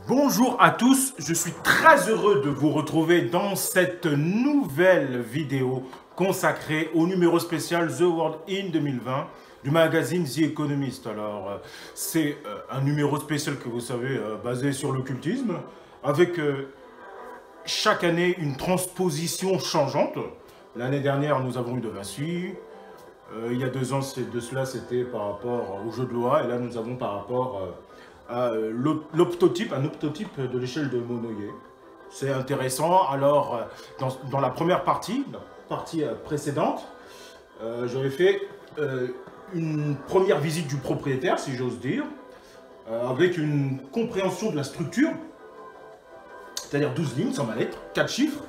Bonjour à tous, je suis très heureux de vous retrouver dans cette nouvelle vidéo consacrée au numéro spécial The World in 2020 du magazine The Economist. Alors, c'est un numéro spécial que vous savez, basé sur l'occultisme, avec chaque année une transposition changeante. L'année dernière, nous avons eu de Vinci. Il y a 2 ans de cela, c'était par rapport au jeu de loi. Et là, nous avons par rapport à l'optotype, un optotype de l'échelle de Monnoyer. C'est intéressant. Alors, dans la première partie, précédente, j'avais fait une première visite du propriétaire, si j'ose dire, avec une compréhension de la structure, c'est-à-dire 12 lignes, sans ma lettre, 4 chiffres,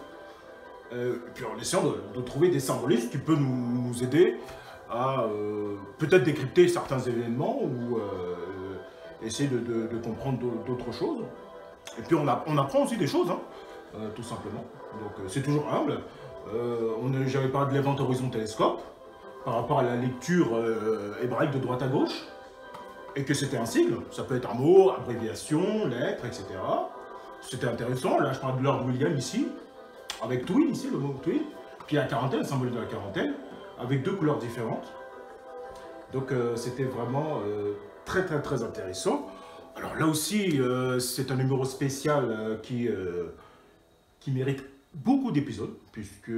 et puis en essayant de trouver des symbolismes qui peuvent nous aider à peut-être décrypter certains événements ou essayer de comprendre d'autres choses. Et puis on apprend aussi des choses, hein, tout simplement. Donc c'est toujours humble. J'avais parlé de l'Event Horizon Telescope par rapport à la lecture hébraïque de droite à gauche, et que c'était un sigle, ça peut être un mot, abréviation, lettre, etc. C'était intéressant. Là je parle de Lord William ici, avec twin ici, le mot twin, puis la quarantaine, le symbole de la quarantaine, avec 2 couleurs différentes. Donc c'était vraiment très intéressant. Alors là aussi, c'est un numéro spécial qui mérite beaucoup d'épisodes, puisque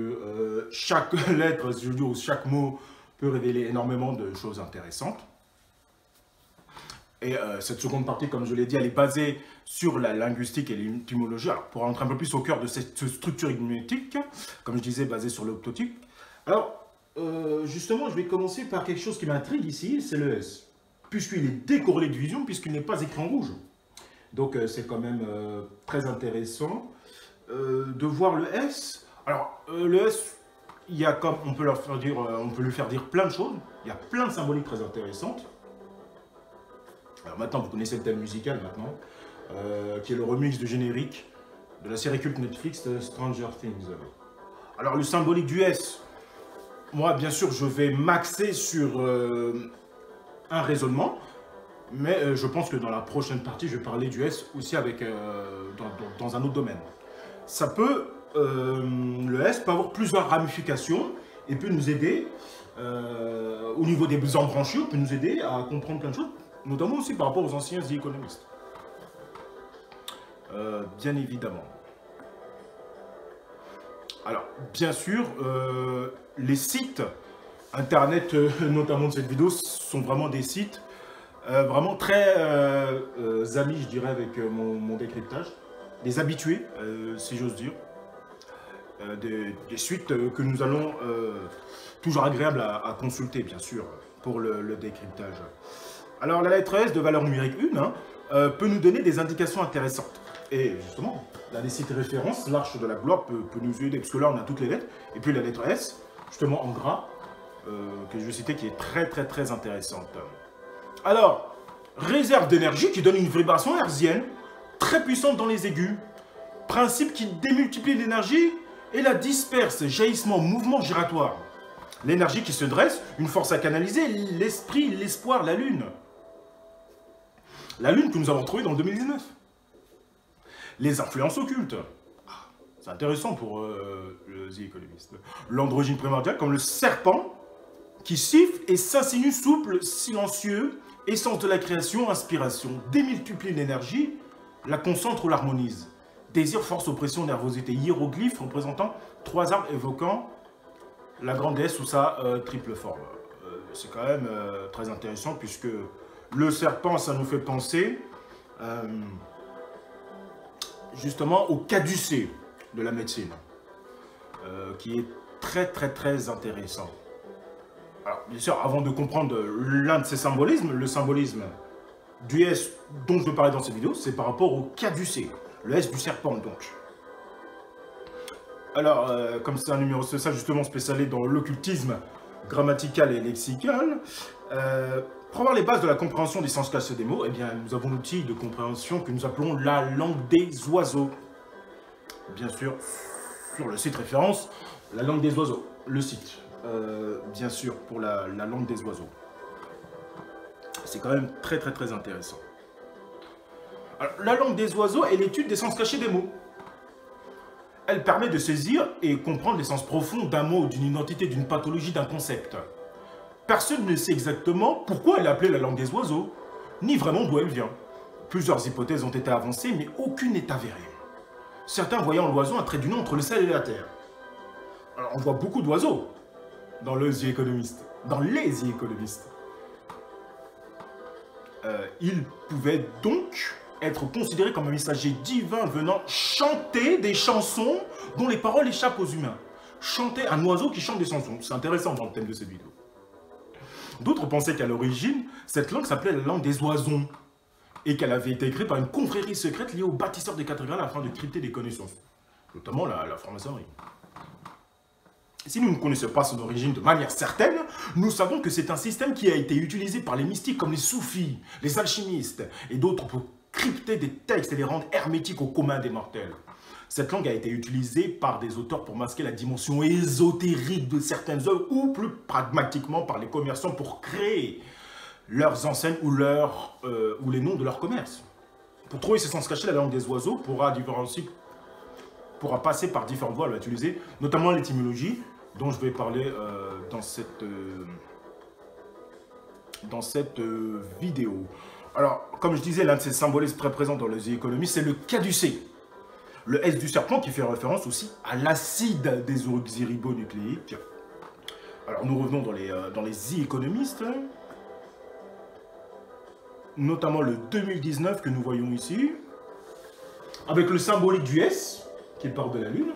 chaque lettre, ou chaque mot peut révéler énormément de choses intéressantes. Et cette seconde partie, comme je l'ai dit, elle est basée sur la linguistique et l'étymologie. Alors, pour rentrer un peu plus au cœur de cette structure énigmatique, comme je disais, basée sur l'optotype. Alors, justement, je vais commencer par quelque chose qui m'intrigue ici, c'est le S. Puisqu'il est décorrélé de vision, puisqu'il n'est pas écrit en rouge. Donc, c'est quand même très intéressant de voir le S. Alors, le S, il y a comme, on peut lui faire dire plein de choses. Il y a plein de symboliques très intéressantes. Alors maintenant, vous connaissez le thème musical maintenant, qui est le remix de générique de la série culte Netflix Stranger Things. Alors le symbolique du S, moi bien sûr je vais m'axer sur un raisonnement, mais je pense que dans la prochaine partie je vais parler du S aussi avec, dans un autre domaine. Ça peut, le S peut avoir plusieurs ramifications et peut nous aider au niveau des embranchure, peut nous aider à comprendre plein de choses. Notamment aussi par rapport aux anciens The Economist. Bien évidemment. Alors, bien sûr, les sites internet, notamment de cette vidéo, sont vraiment des sites vraiment très amis, je dirais, avec mon décryptage. Des habitués, si j'ose dire. Des suites que nous allons, toujours agréables à consulter, bien sûr, pour le décryptage. Alors la lettre S de valeur numérique 1 peut nous donner des indications intéressantes. Et justement, l'un des sites références, l'Arche de la Gloire, peut nous aider, parce que là on a toutes les lettres. Et puis la lettre S, justement en gras, que je vais citer, qui est très intéressante. Alors, réserve d'énergie qui donne une vibration hertzienne, très puissante dans les aigus. Principe qui démultiplie l'énergie et la disperse, jaillissement, mouvement giratoire. L'énergie qui se dresse, une force à canaliser, l'esprit, l'espoir, la lune. La lune que nous avons trouvée dans le 2019. Les influences occultes. C'est intéressant pour le The Economist. L'androgyne primordiale comme le serpent qui siffle et s'insinue souple, silencieux, essence de la création, inspiration, démultiplie l'énergie, la concentre ou l'harmonise. Désir, force, oppression, nervosité. Hiéroglyphe représentant 3 arbres évoquant la grande déesse sous sa triple forme. C'est quand même très intéressant puisque le serpent, ça nous fait penser justement au caducée de la médecine, qui est très intéressant. Alors, bien sûr, avant de comprendre l'un de ces symbolismes, le symbolisme du S dont je veux parler dans cette vidéo, c'est par rapport au caducée, le S du serpent donc. Alors, comme c'est un numéro spécial justement spécialisé dans l'occultisme grammatical et lexical, pour avoir les bases de la compréhension des sens cachés des mots, eh bien, nous avons l'outil de compréhension que nous appelons la langue des oiseaux. Bien sûr, sur le site référence, la langue des oiseaux, le site, bien sûr, pour la langue des oiseaux. C'est quand même très intéressant. Alors, la langue des oiseaux est l'étude des sens cachés des mots. Elle permet de saisir et comprendre les sens profonds d'un mot, d'une identité, d'une pathologie, d'un concept. Personne ne sait exactement pourquoi elle est appelée la langue des oiseaux, ni vraiment d'où elle vient. Plusieurs hypothèses ont été avancées, mais aucune n'est avérée. Certains voyant l'oiseau un trait d'union entre le ciel et la terre. Alors, on voit beaucoup d'oiseaux dans le The Economist, dans les The Economist. Il pouvait donc être considéré comme un messager divin venant chanter des chansons dont les paroles échappent aux humains. Chanter un oiseau qui chante des chansons, c'est intéressant dans le thème de cette vidéo. D'autres pensaient qu'à l'origine, cette langue s'appelait la langue des oisons et qu'elle avait été écrite par une confrérie secrète liée aux bâtisseurs des cathédrales afin de crypter des connaissances, notamment la franc-maçonnerie. Si nous ne connaissons pas son origine de manière certaine, nous savons que c'est un système qui a été utilisé par les mystiques comme les soufis, les alchimistes et d'autres pour crypter des textes et les rendre hermétiques au commun des mortels. Cette langue a été utilisée par des auteurs pour masquer la dimension ésotérique de certaines œuvres ou plus pragmatiquement par les commerçants pour créer leurs enseignes ou les noms de leur commerce. Pour trouver ces sens cachés, la langue des oiseaux pourra passer par différentes voies à l'utiliser, notamment l'étymologie, dont je vais parler dans cette vidéo. Alors, comme je disais, l'un de ces symbolismes très présents dans le The Economist, c'est le caducée. Le S du serpent qui fait référence aussi à l'acide désoxyribonucléique. Alors, nous revenons dans les The Economist, notamment le 2019 que nous voyons ici, avec le symbolique du S, qui part de la Lune.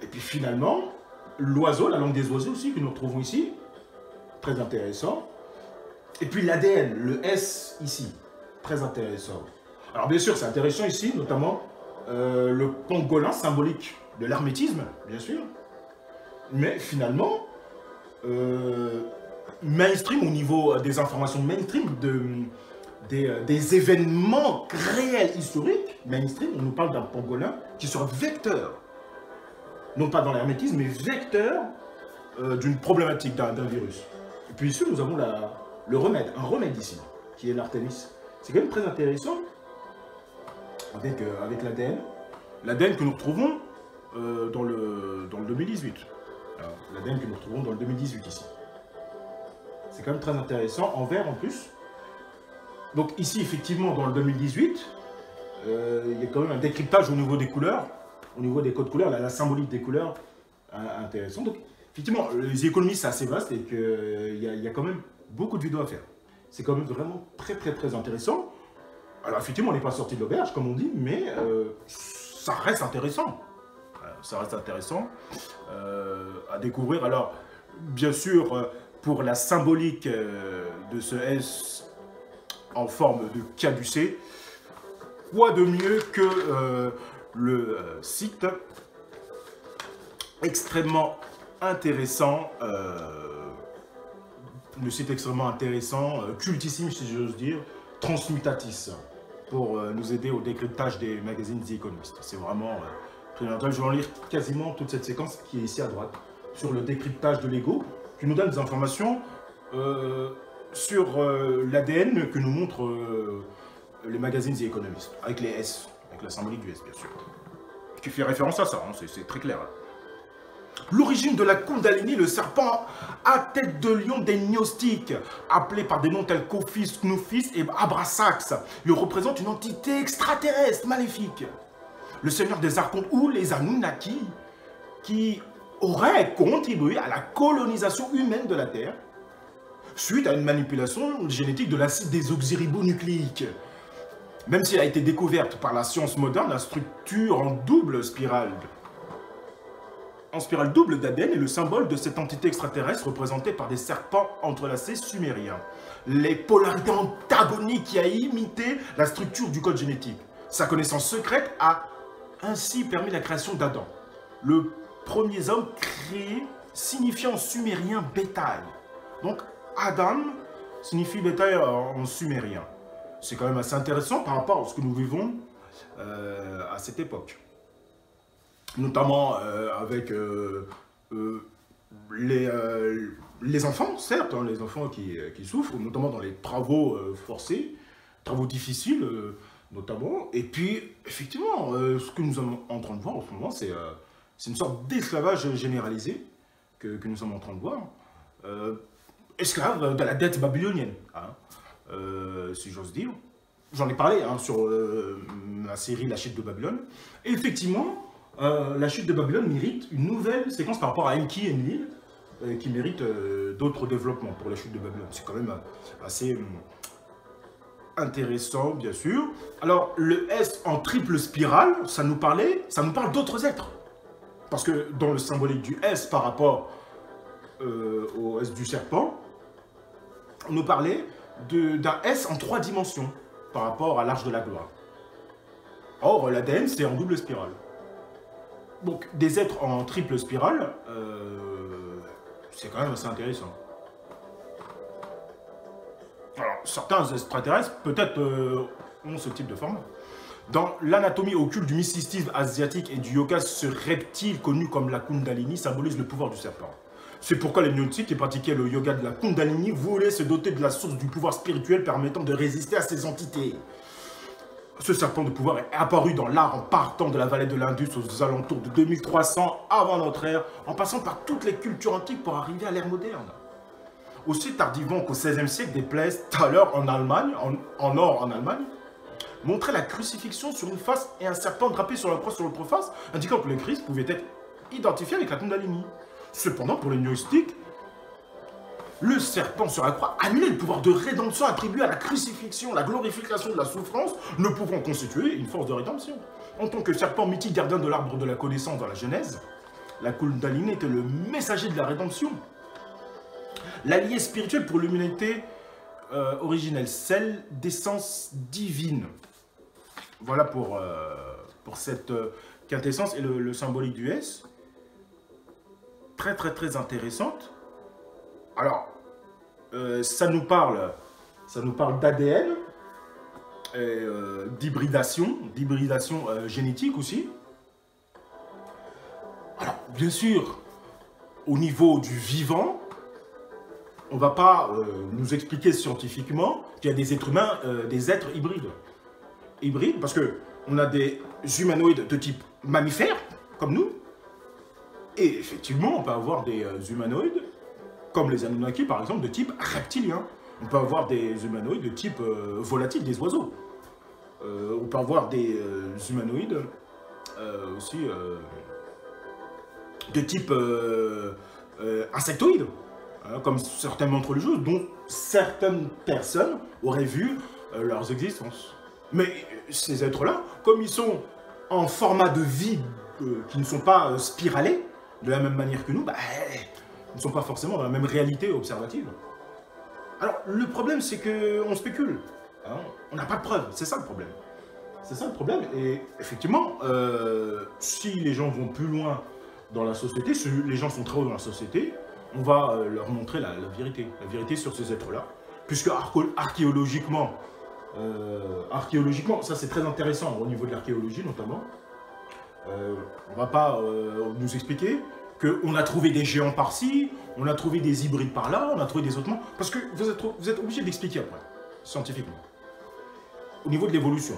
Et puis finalement, l'oiseau, la langue des oiseaux aussi, que nous retrouvons ici, très intéressant. Et puis l'ADN, le S ici, très intéressant. Alors bien sûr, c'est intéressant ici, notamment le pangolin, symbolique de l'hermétisme, bien sûr. Mais finalement, mainstream, au niveau des informations mainstream, des événements réels historiques, mainstream, on nous parle d'un pangolin qui sera vecteur, non pas dans l'hermétisme, mais vecteur d'une problématique, d'un virus. Et puis ici, nous avons le remède, un remède ici, qui est l'Artémis. C'est quand même très intéressant avec l'ADN. L'ADN que nous retrouvons dans le 2018. L'ADN que nous retrouvons dans le 2018 ici. C'est quand même très intéressant, en vert en plus. Donc ici, effectivement, dans le 2018, il y a quand même un décryptage au niveau des couleurs, au niveau des codes couleurs, la symbolique des couleurs, intéressant. Donc, effectivement, les économies, c'est assez vaste et qu'il y a quand même beaucoup de vidéos à faire. C'est quand même vraiment très, très, très intéressant. Alors, effectivement, on n'est pas sorti de l'auberge, comme on dit, mais ça reste intéressant. Ça reste intéressant à découvrir. Alors, bien sûr, pour la symbolique de ce S en forme de caducée, quoi de mieux que le site extrêmement intéressant, cultissime si j'ose dire, Transmutatis, pour nous aider au décryptage des magazines The Economist. C'est vraiment très intéressant. Je vais en lire quasiment toute cette séquence qui est ici à droite, sur le décryptage de l'ego, qui nous donne des informations sur l'ADN que nous montrent les magazines The Economist, avec les S, avec la symbolique du S, bien sûr. Qui fait référence à ça, hein, c'est très clair. L'origine de la Kundalini, le serpent à tête de lion des gnostiques, appelé par des noms tels qu'Ophis, Knuphis et Abrasax, il représente une entité extraterrestre maléfique. Le seigneur des archontes ou les Anunnaki, qui auraient contribué à la colonisation humaine de la Terre, suite à une manipulation génétique de l'acide désoxyribonucléique. Même si elle a été découverte par la science moderne, la structure en spirale double d'ADN est le symbole de cette entité extraterrestre représentée par des serpents entrelacés sumériens. Les polarités antagoniques qui a imité la structure du code génétique. Sa connaissance secrète a ainsi permis la création d'Adam, le premier homme créé signifiant en sumérien bétail. Donc Adam signifie bétail en sumérien. C'est quand même assez intéressant par rapport à ce que nous vivons à cette époque. Notamment avec les enfants, certes, hein, les enfants qui souffrent, notamment dans les travaux forcés, travaux difficiles notamment. Et puis, effectivement, ce que nous sommes en train de voir en ce moment, c'est une sorte d'esclavage généralisé que nous sommes en train de voir. Esclave de la dette babylonienne, hein, si j'ose dire. J'en ai parlé hein, sur ma série La chute de Babylone. Et effectivement, la chute de Babylone mérite une nouvelle séquence par rapport à Enki et Enlil, qui mérite d'autres développements pour la chute de Babylone. C'est quand même assez intéressant, bien sûr. Alors, le S en triple spirale, ça nous parle d'autres êtres. Parce que dans le symbolique du S par rapport au S du serpent, on nous parlait d'un S en 3 dimensions par rapport à l'arche de la gloire. Or, l'ADN, c'est en double spirale. Donc, des êtres en triple spirale, c'est quand même assez intéressant. Alors, certains extraterrestres, peut-être, ont ce type de forme. Dans l'anatomie occulte du mysticisme asiatique et du yoga, ce reptile connu comme la Kundalini symbolise le pouvoir du serpent. C'est pourquoi les gnostiques qui pratiquaient le yoga de la Kundalini voulaient se doter de la source du pouvoir spirituel permettant de résister à ces entités. Ce serpent de pouvoir est apparu dans l'art en partant de la vallée de l'Indus aux alentours de 2300 avant notre ère, en passant par toutes les cultures antiques pour arriver à l'ère moderne. Aussi tardivement qu'au XVIe siècle, des plaies, Thaler en Allemagne, en or en Allemagne, montraient la crucifixion sur une face et un serpent drapé sur la croix sur l'autre face, indiquant que le Christ pouvait être identifié avec la Kundalini. Cependant, pour les gnostiques, le serpent sur la croix annulait le pouvoir de rédemption attribué à la crucifixion, la glorification de la souffrance, ne pouvant constituer une force de rédemption. En tant que serpent mythique gardien de l'arbre de la connaissance dans la Genèse, la Kundalini était le messager de la rédemption. L'allié spirituel pour l'humanité originelle, celle d'essence divine. Voilà pour cette quintessence et le symbolique du S. Très très intéressante. Alors, ça nous parle d'ADN, d'hybridation génétique aussi. Alors, bien sûr, au niveau du vivant, on ne va pas nous expliquer scientifiquement qu'il y a des êtres humains, des êtres hybrides. Hybrides, parce qu'on a des humanoïdes de type mammifère, comme nous, et effectivement, on peut avoir des humanoïdes, comme les Anunnaki par exemple, de type reptilien. On peut avoir des humanoïdes de type volatile, des oiseaux. On peut avoir des humanoïdes aussi de type insectoïde, hein, comme certains d'entre les jeux, dont certaines personnes auraient vu leurs existences. Mais ces êtres-là, comme ils sont en format de vie qui ne sont pas spiralés, de la même manière que nous, ils ne sont pas forcément dans la même réalité observative. Alors, le problème, c'est qu'on spécule. Hein, on n'a pas de preuves, c'est ça le problème. C'est ça le problème, et effectivement, si les gens vont plus loin dans la société, si les gens sont très hauts dans la société, on va leur montrer la vérité sur ces êtres-là. Puisque archéologiquement, ça c'est très intéressant au niveau de l'archéologie notamment, on va pas nous expliquer qu'on a trouvé des géants par-ci, on a trouvé des hybrides par-là, on a trouvé des autres mondes, parce que vous êtes obligé d'expliquer après, scientifiquement, au niveau de l'évolution.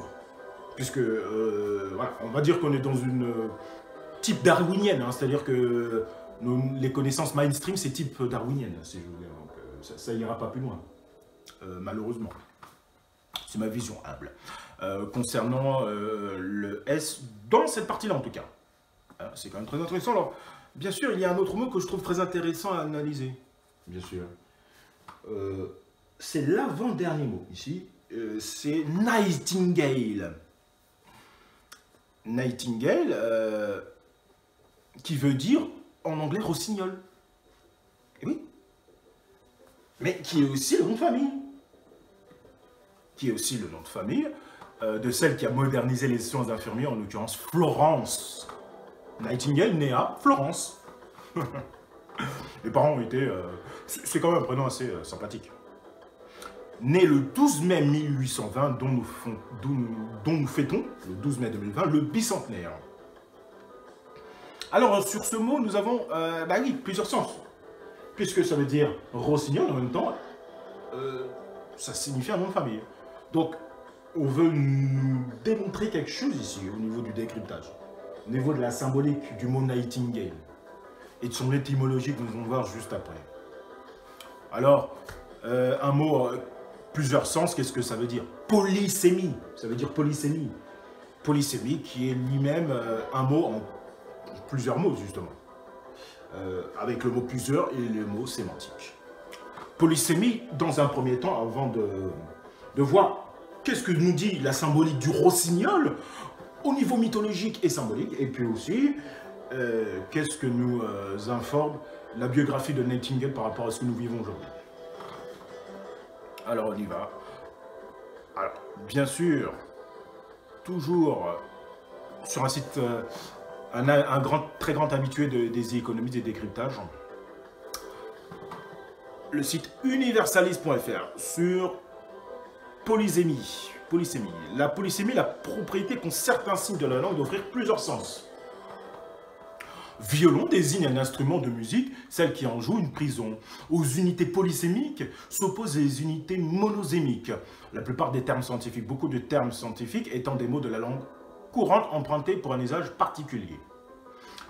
Puisque, voilà, on va dire qu'on est dans une type darwinienne, hein, c'est-à-dire que les connaissances mainstream, c'est type darwinienne, si je veux dire, donc ça ira pas plus loin, malheureusement. C'est ma vision humble. Concernant le S, dans cette partie-là en tout cas. C'est quand même très intéressant. Alors, bien sûr, il y a un autre mot que je trouve très intéressant à analyser. Bien sûr. C'est l'avant-dernier mot ici. C'est Nightingale. Nightingale, qui veut dire en anglais rossignol. Et oui. Mais qui est aussi le nom de famille. Qui est aussi le nom de famille de celle qui a modernisé les sciences d'infirmiers, en l'occurrence Florence Nightingale, née à Florence. Les parents ont été... c'est quand même un prénom assez sympathique. Né le 12 mai 1820, dont nous fêtons, le 12 mai 2020, le bicentenaire. Alors, sur ce mot, nous avons, oui, plusieurs sens. Puisque ça veut dire rossignol, en même temps, ça signifie un nom de famille. Donc, on veut nous démontrer quelque chose ici, au niveau du décryptage, au niveau de la symbolique du mot Nightingale, et de son étymologie que nous allons voir juste après. Alors, un mot, plusieurs sens, qu'est-ce que ça veut dire? Polysémie, ça veut dire polysémie. Polysémie qui est lui-même un mot en plusieurs mots, justement. Avec le mot plusieurs et le mot sémantique. Polysémie, dans un premier temps, avant de voir qu'est-ce que nous dit la symbolique du rossignol, au niveau mythologique et symbolique, et puis aussi, qu'est-ce que nous informe la biographie de Nightingale par rapport à ce que nous vivons aujourd'hui. Alors on y va. Alors, bien sûr, toujours sur un site, très grand habitué des économies et des décryptages, le site universalist.fr sur polysémie. La polysémie, la propriété qu'ont certains signes de la langue d'offrir plusieurs sens. Violon désigne un instrument de musique, celle qui en joue une prison. Aux unités polysémiques s'opposent les unités monosémiques. La plupart des termes scientifiques, beaucoup de termes scientifiques étant des mots de la langue courante empruntés pour un usage particulier.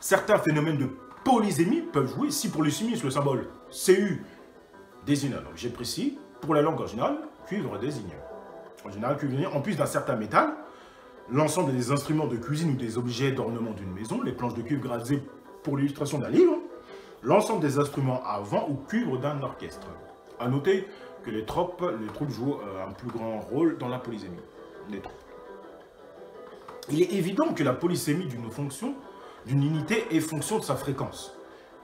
Certains phénomènes de polysémie peuvent jouer si pour le simis, le symbole CU désigne un objet précis, pour la langue originale, cuivre désigne. En général, cuivre désigne, en plus d'un certain métal, l'ensemble des instruments de cuisine ou des objets d'ornement d'une maison, les planches de cuivre gravées pour l'illustration d'un livre, l'ensemble des instruments à vent ou cuivre d'un orchestre. A noter que les troupes jouent un plus grand rôle dans la polysémie. Les troupes. Il est évident que la polysémie d'une fonction, d'une unité, est fonction de sa fréquence.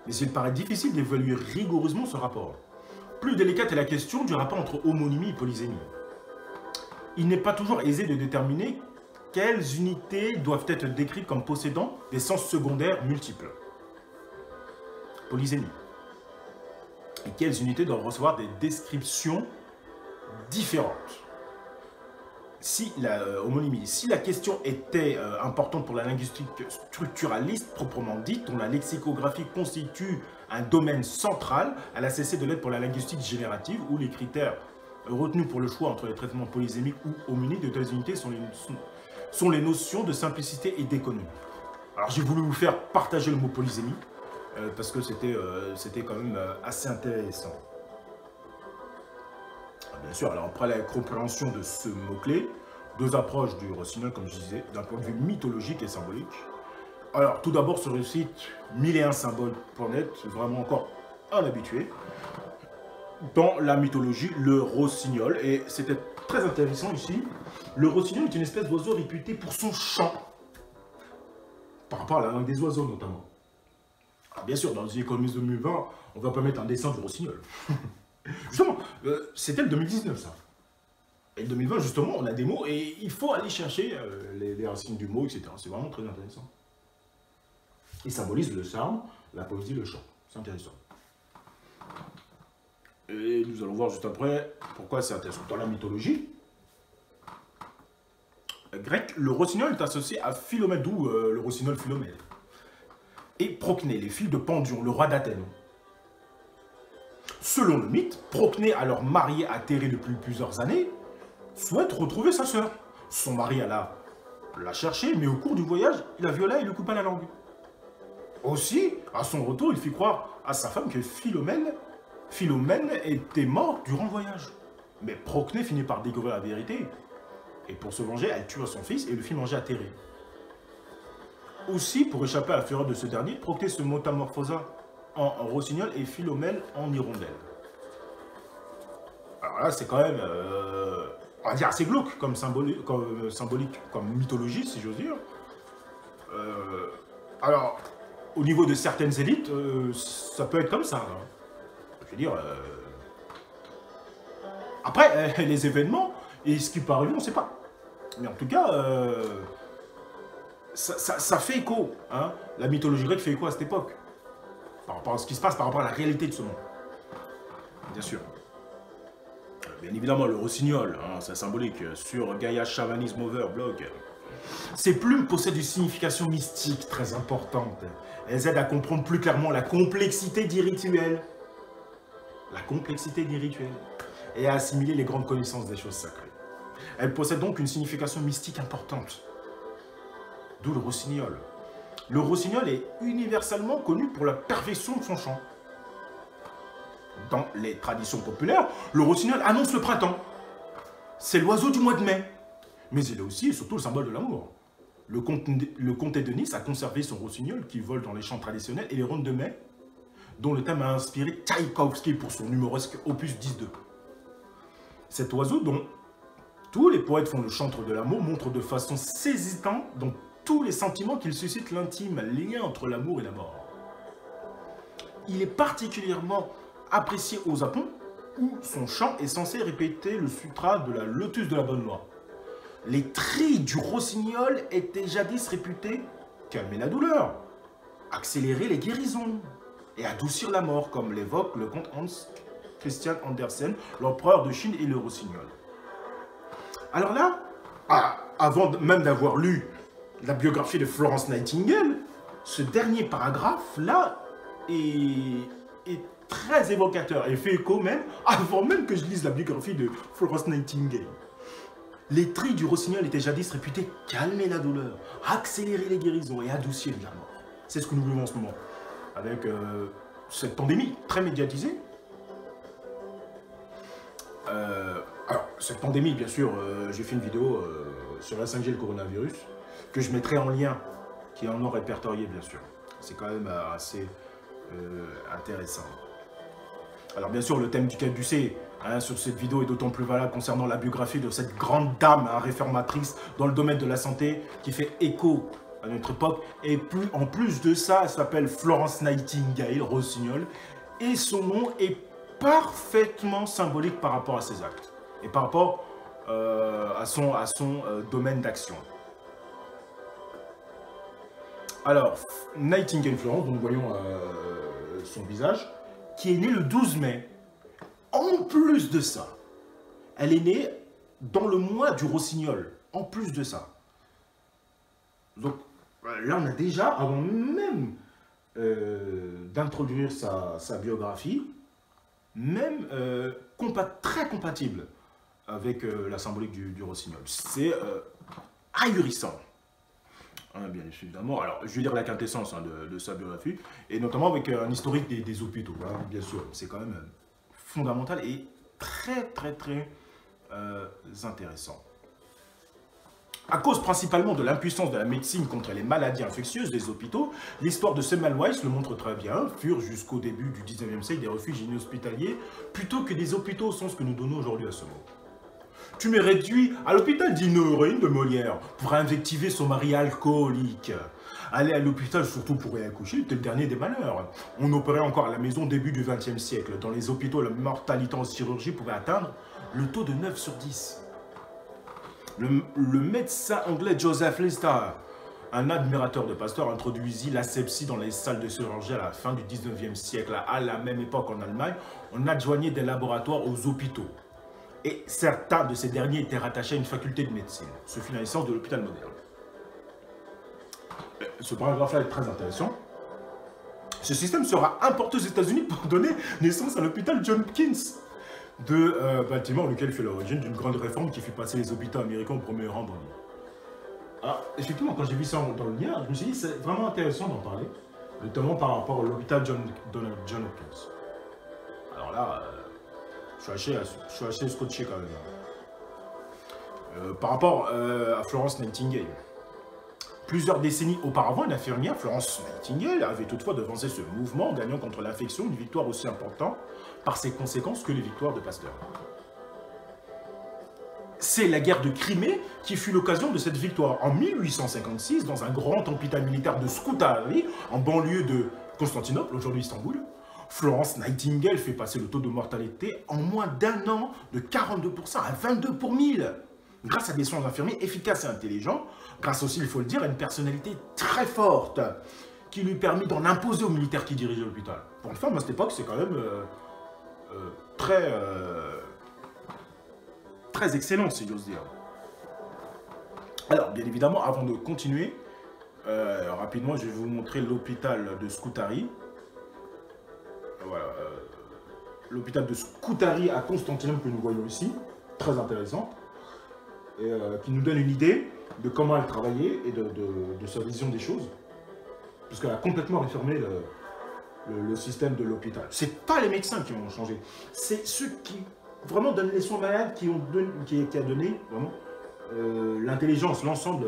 Mais il paraît difficile d'évaluer rigoureusement ce rapport. Plus délicate est la question du rapport entre homonymie et polysémie. Il n'est pas toujours aisé de déterminer quelles unités doivent être décrites comme possédant des sens secondaires multiples. Polysémie. Et quelles unités doivent recevoir des descriptions différentes. Si la homonymie, si la question était importante pour la linguistique structuraliste proprement dite, dont la lexicographie constitue un domaine central, elle a cessé de l'être pour la linguistique générative, où les critères retenus pour le choix entre les traitements polysémiques ou homonymes de telles unités sont les notions de simplicité et d'économie. Alors j'ai voulu vous faire partager le mot polysémie, parce que c'était quand même assez intéressant. Bien sûr, alors après la compréhension de ce mot-clé, deux approches du rossignol, comme je disais, d'un point de vue mythologique et symbolique. Alors, tout d'abord sur le site 1001symboles.net, vraiment encore un habitué, dans la mythologie, le rossignol. Et c'était très intéressant ici. Le rossignol est une espèce d'oiseau réputé pour son chant, par rapport à la langue des oiseaux notamment. Alors, bien sûr, dans les économies 2020, on ne va pas mettre un dessin du rossignol. Justement, c'était le 2019 ça. Et le 2020, justement, on a des mots et il faut aller chercher les racines du mot, etc. C'est vraiment très intéressant. Il symbolise le charme, la poésie, le chant. C'est intéressant. Et nous allons voir juste après pourquoi c'est intéressant. Dans la mythologie grecque, le rossignol est associé à Philomèle, d'où le rossignol Philomèle. Et Procné, les filles de Pandion, le roi d'Athènes. Selon le mythe, Procné, alors marié atterré depuis plusieurs années, souhaite retrouver sa sœur. Son mari alla la chercher, mais au cours du voyage, il la viola et lui coupa la langue. Aussi, à son retour, il fit croire à sa femme que Philomène était morte durant le voyage. Mais Procné finit par découvrir la vérité. Et pour se venger, elle tua son fils et le fit manger atterré. Aussi, pour échapper à la fureur de ce dernier, Procné se métamorphosa en rossignol et Philomèle en hirondelle. Alors là, c'est quand même, on va dire, assez glauque comme symbolique, comme mythologie, si j'ose dire. Alors, au niveau de certaines élites, ça peut être comme ça. Hein. Je veux dire... Après, les événements et ce qui peut arriver, on ne sait pas. Mais en tout cas, ça fait écho. Hein. La mythologie grecque fait écho à cette époque. Par rapport à ce qui se passe, par rapport à la réalité de ce monde. Bien sûr. Bien évidemment, le rossignol, hein, c'est symbolique, sur Gaia Shamanism Over blog. Ces plumes possèdent une signification mystique très importante. Elles aident à comprendre plus clairement la complexité des rituels. La complexité des rituels. Et à assimiler les grandes connaissances des choses sacrées. Elle possède donc une signification mystique importante. D'où le rossignol. Le rossignol est universellement connu pour la perfection de son chant. Dans les traditions populaires, le rossignol annonce le printemps. C'est l'oiseau du mois de mai. Mais il est aussi et surtout le symbole de l'amour. Le comté de Nice a conservé son rossignol qui vole dans les chants traditionnels et les rondes de mai, dont le thème a inspiré Tchaïkovski pour son humoresque opus 10-2. Cet oiseau, dont tous les poètes font le chantre de l'amour, montre de façon saisissante dans tous les sentiments qu'il suscite l'intime lien entre l'amour et la mort. Il est particulièrement apprécié au Japon, où son chant est censé répéter le sutra de la lotus de la bonne loi. Les trilles du rossignol étaient jadis réputés calmer la douleur, accélérer les guérisons et adoucir la mort, comme l'évoque le comte Hans Christian Andersen, l'empereur de Chine et le rossignol. Alors là, avant même d'avoir lu la biographie de Florence Nightingale, ce dernier paragraphe-là est très évocateur et fait écho même avant même que je lise la biographie de Florence Nightingale. Les trilles du rossignol étaient jadis réputés calmer la douleur, accélérer les guérisons et adoucir la mort. C'est ce que nous vivons en ce moment, avec cette pandémie très médiatisée. Alors, cette pandémie, bien sûr, j'ai fait une vidéo sur la 5G et le coronavirus, que je mettrai en lien, qui est en non répertorié, bien sûr. C'est quand même assez intéressant. Alors, bien sûr, le thème du caducé sur cette vidéo est d'autant plus valable concernant la biographie de cette grande dame réformatrice dans le domaine de la santé qui fait écho à notre époque. Et en plus de ça, elle s'appelle Florence Nightingale, rossignol, et son nom est parfaitement symbolique par rapport à ses actes et par rapport à son domaine d'action. Alors, Nightingale Florence, donc voyons son visage, qui est née le 12 mai. En plus de ça, elle est née dans le mois du rossignol. En plus de ça. Donc là, on a déjà, avant même d'introduire sa biographie, même très compatible avec la symbolique du rossignol. C'est ahurissant. Hein, bien évidemment. Alors, je vais lire la quintessence de sa biographie, et notamment avec un historique des hôpitaux, hein, bien sûr. C'est quand même fondamental et très intéressant. À cause principalement de l'impuissance de la médecine contre les maladies infectieuses des hôpitaux, l'histoire de Semmelweis le montre très bien, furent jusqu'au début du 19e siècle des refuges inhospitaliers plutôt que des hôpitaux au sens que nous donnons aujourd'hui à ce mot. Tu m'es réduit à l'hôpital d'Héroïne de Molière pour invectiver son mari alcoolique. Aller à l'hôpital surtout pour y accoucher était le dernier des malheurs. On opérait encore à la maison au début du XXe siècle. Dans les hôpitaux, la mortalité en chirurgie pouvait atteindre le taux de 9 sur 10. Le médecin anglais Joseph Lister, un admirateur de Pasteur, introduisit l'asepsie dans les salles de chirurgie à la fin du 19e siècle. À la même époque en Allemagne, on adjoignait des laboratoires aux hôpitaux. Et certains de ces derniers étaient rattachés à une faculté de médecine. Ce fut la naissance de l'hôpital moderne. Ce paragraphe-là est très intéressant. Ce système sera importé aux États-Unis pour donner naissance à l'hôpital John Hopkins de Baltimore, lequel fait l'origine d'une grande réforme qui fit passer les hôpitaux américains au premier rang dans le monde. Alors, effectivement, quand j'ai vu ça dans le lien, je me suis dit c'est vraiment intéressant d'en parler, notamment par rapport à l'hôpital John Hopkins. Alors là, je suis assez scotché quand même. Par rapport à Florence Nightingale. Plusieurs décennies auparavant, une infirmière, Florence Nightingale, avait toutefois devancé ce mouvement en gagnant contre l'infection une victoire aussi importante par ses conséquences que les victoires de Pasteur. C'est la guerre de Crimée qui fut l'occasion de cette victoire. En 1856, dans un grand hôpital militaire de Scutari, en banlieue de Constantinople, aujourd'hui Istanbul, Florence Nightingale fait passer le taux de mortalité en moins d'un an de 42% à 22 pour 1000. Grâce à des soins infirmiers efficaces et intelligents, grâce aussi, il faut le dire, à une personnalité très forte qui lui permit d'en imposer aux militaires qui dirigeaient l'hôpital. Pour une femme, à cette époque, c'est quand même très excellent, si j'ose dire. Alors, bien évidemment, avant de continuer, rapidement, je vais vous montrer l'hôpital de Scutari. Voilà, l'hôpital de Scutari à Constantinople que nous voyons ici, très intéressant. et qui nous donne une idée de comment elle travaillait et de sa vision des choses. Puisqu'elle a complètement réformé le système de l'hôpital. Ce n'est pas les médecins qui ont changé, c'est ceux qui vraiment donnent les soins malades qui a donné vraiment l'intelligence, l'ensemble